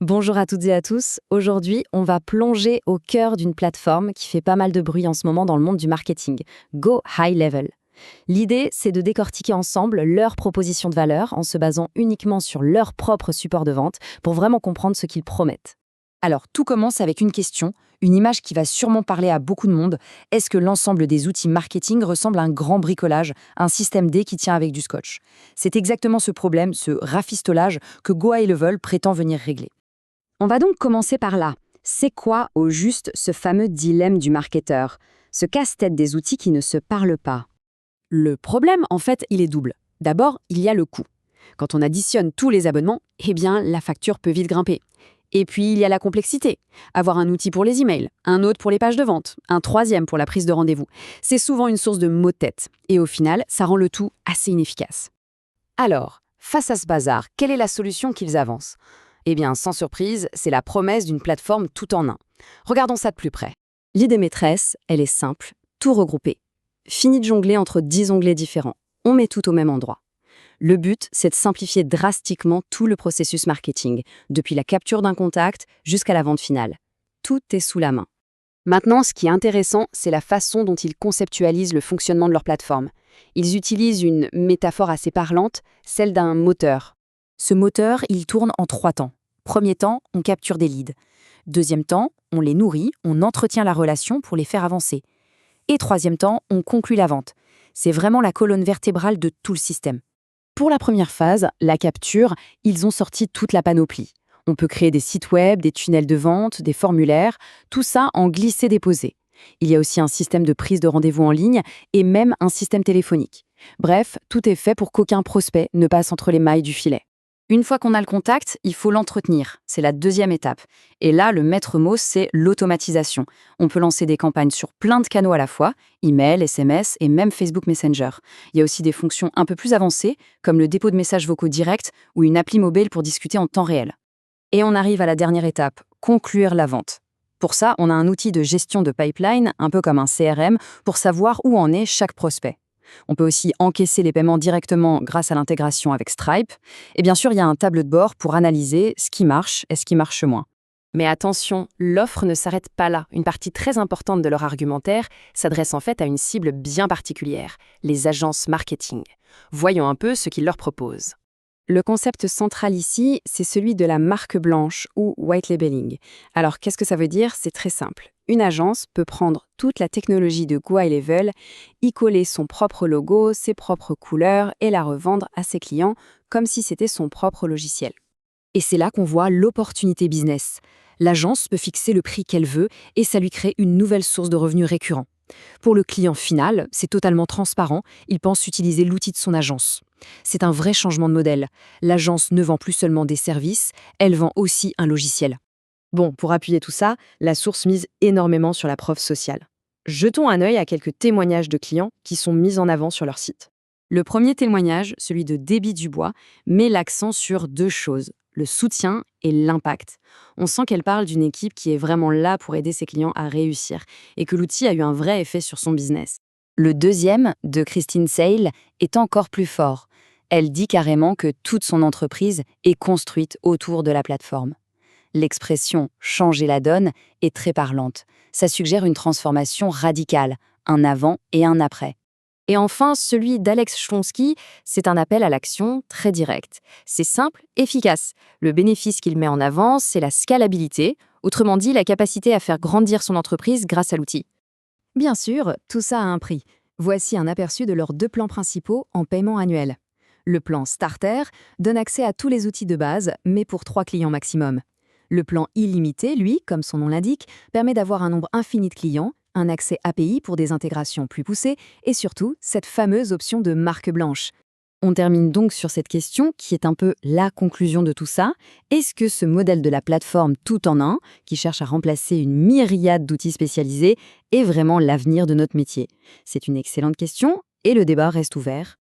Bonjour à toutes et à tous. Aujourd'hui, on va plonger au cœur d'une plateforme qui fait pas mal de bruit en ce moment dans le monde du marketing, Go High Level. L'idée, c'est de décortiquer ensemble leurs propositions de valeur en se basant uniquement sur leur propre support de vente pour vraiment comprendre ce qu'ils promettent. Alors, tout commence avec une question, une image qui va sûrement parler à beaucoup de monde. Est-ce que l'ensemble des outils marketing ressemble à un grand bricolage, un système D qui tient avec du scotch? C'est exactement ce problème, ce rafistolage, que Go High Level prétend venir régler. On va donc commencer par là. C'est quoi, au juste, ce fameux dilemme du marketeur? Ce casse-tête des outils qui ne se parlent pas. Le problème, en fait, il est double. D'abord, il y a le coût. Quand on additionne tous les abonnements, eh bien, la facture peut vite grimper. Et puis, il y a la complexité. Avoir un outil pour les emails, un autre pour les pages de vente, un troisième pour la prise de rendez-vous. C'est souvent une source de maux de tête. Et au final, ça rend le tout assez inefficace. Alors, face à ce bazar, quelle est la solution qu'ils avancent? Eh bien, sans surprise, c'est la promesse d'une plateforme tout en un. Regardons ça de plus près. L'idée maîtresse, elle est simple, tout regroupé. Fini de jongler entre 10 onglets différents. On met tout au même endroit. Le but, c'est de simplifier drastiquement tout le processus marketing, depuis la capture d'un contact jusqu'à la vente finale. Tout est sous la main. Maintenant, ce qui est intéressant, c'est la façon dont ils conceptualisent le fonctionnement de leur plateforme. Ils utilisent une métaphore assez parlante, celle d'un moteur. Ce moteur, il tourne en 3 temps. Premier temps, on capture des leads. Deuxième temps, on les nourrit, on entretient la relation pour les faire avancer. Et troisième temps, on conclut la vente. C'est vraiment la colonne vertébrale de tout le système. Pour la première phase, la capture, ils ont sorti toute la panoplie. On peut créer des sites web, des tunnels de vente, des formulaires, tout ça en glisser-déposer. Il y a aussi un système de prise de rendez-vous en ligne et même un système téléphonique. Bref, tout est fait pour qu'aucun prospect ne passe entre les mailles du filet. Une fois qu'on a le contact, il faut l'entretenir. C'est la deuxième étape. Et là, le maître mot, c'est l'automatisation. On peut lancer des campagnes sur plein de canaux à la fois, email, SMS et même Facebook Messenger. Il y a aussi des fonctions un peu plus avancées, comme le dépôt de messages vocaux directs ou une appli mobile pour discuter en temps réel. Et on arrive à la dernière étape, conclure la vente. Pour ça, on a un outil de gestion de pipeline, un peu comme un CRM, pour savoir où en est chaque prospect. On peut aussi encaisser les paiements directement grâce à l'intégration avec Stripe. Et bien sûr, il y a un tableau de bord pour analyser ce qui marche et ce qui marche moins. Mais attention, l'offre ne s'arrête pas là. Une partie très importante de leur argumentaire s'adresse en fait à une cible bien particulière, les agences marketing. Voyons un peu ce qu'ils leur proposent. Le concept central ici, c'est celui de la marque blanche ou white labeling. Alors, qu'est-ce que ça veut dire? C'est très simple. Une agence peut prendre toute la technologie de Go High Level, y coller son propre logo, ses propres couleurs et la revendre à ses clients comme si c'était son propre logiciel. Et c'est là qu'on voit l'opportunité business. L'agence peut fixer le prix qu'elle veut et ça lui crée une nouvelle source de revenus récurrents. Pour le client final, c'est totalement transparent, il pense utiliser l'outil de son agence. C'est un vrai changement de modèle. L'agence ne vend plus seulement des services, elle vend aussi un logiciel. Bon, pour appuyer tout ça, la source mise énormément sur la preuve sociale. Jetons un œil à quelques témoignages de clients qui sont mis en avant sur leur site. Le premier témoignage, celui de Déby Dubois, met l'accent sur 2 choses, le soutien et l'impact. On sent qu'elle parle d'une équipe qui est vraiment là pour aider ses clients à réussir et que l'outil a eu un vrai effet sur son business. Le deuxième, de Christine Sale, est encore plus fort. Elle dit carrément que toute son entreprise est construite autour de la plateforme. L'expression « changer la donne » est très parlante. Ça suggère une transformation radicale, un avant et un après. Et enfin, celui d'Alex Chlonsky, c'est un appel à l'action très direct. C'est simple, efficace. Le bénéfice qu'il met en avant, c'est la scalabilité, autrement dit la capacité à faire grandir son entreprise grâce à l'outil. Bien sûr, tout ça a un prix. Voici un aperçu de leurs 2 plans principaux en paiement annuel. Le plan Starter donne accès à tous les outils de base, mais pour 3 clients maximum. Le plan illimité, lui, comme son nom l'indique, permet d'avoir un nombre infini de clients, un accès API pour des intégrations plus poussées et surtout cette fameuse option de marque blanche. On termine donc sur cette question qui est un peu la conclusion de tout ça. Est-ce que ce modèle de la plateforme tout en un, qui cherche à remplacer une myriade d'outils spécialisés, est vraiment l'avenir de notre métier? C'est une excellente question et le débat reste ouvert.